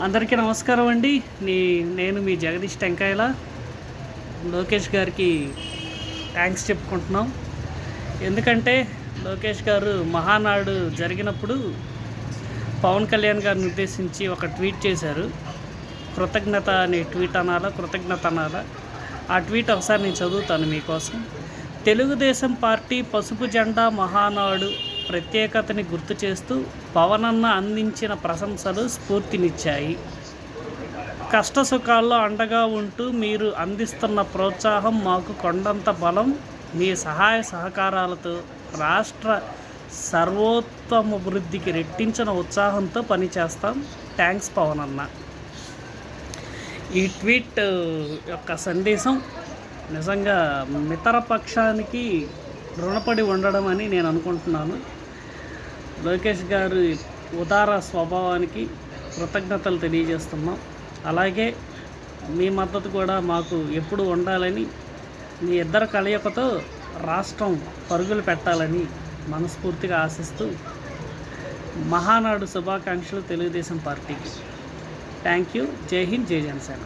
అందరికీ నమస్కారం అండి. నేను మీ జగదీష్ టెంకాయల. లోకేష్ గారికి థ్యాంక్స్ చెప్పుకుంటున్నాం. ఎందుకంటే లోకేష్ గారు మహానాడు జరిగినప్పుడు పవన్ కళ్యాణ్ గారిని ఉద్దేశించి ఒక ట్వీట్ చేశారు. కృతజ్ఞత అనే ట్వీట్ అనాలా, కృతజ్ఞత అనాలా? ఆ ట్వీట్ ఒకసారి నేను చదువుతాను మీకోసం. తెలుగుదేశం పార్టీ పసుపు జెండా మహానాడు ప్రత్యేకతని గుర్తు చేస్తూ పవనన్న అందించిన ప్రశంసలు స్ఫూర్తినిచ్చాయి. కష్టసుఖాల్లో అండగా ఉంటూ మీరు అందిస్తున్న ప్రోత్సాహం మాకు కొండంత బలం. మీ సహాయ సహకారాలతో రాష్ట్ర సర్వోత్తమాభివృద్ధికి రెట్టించిన ఉత్సాహంతో పనిచేస్తాం. థ్యాంక్స్ పవనన్న. ఈ ట్వీట్ యొక్క సందేశం నిజంగా మిత్రపక్షానికి రుణపడి ఉండడం అని నేను అనుకుంటున్నాను. లోకేష్ గారి ఉదార స్వభావానికి కృతజ్ఞతలు తెలియజేస్తున్నాం. అలాగే మీ మద్దతు కూడా మాకు ఎప్పుడు ఉండాలని, మీ ఇద్దరు కలయికతో రాష్ట్రం పరుగులు పెట్టాలని మనస్ఫూర్తిగా ఆశిస్తూ మహానాడు శుభాకాంక్షలు తెలుగుదేశం పార్టీకి. Thank you. జై హింద్, జై జనసేన.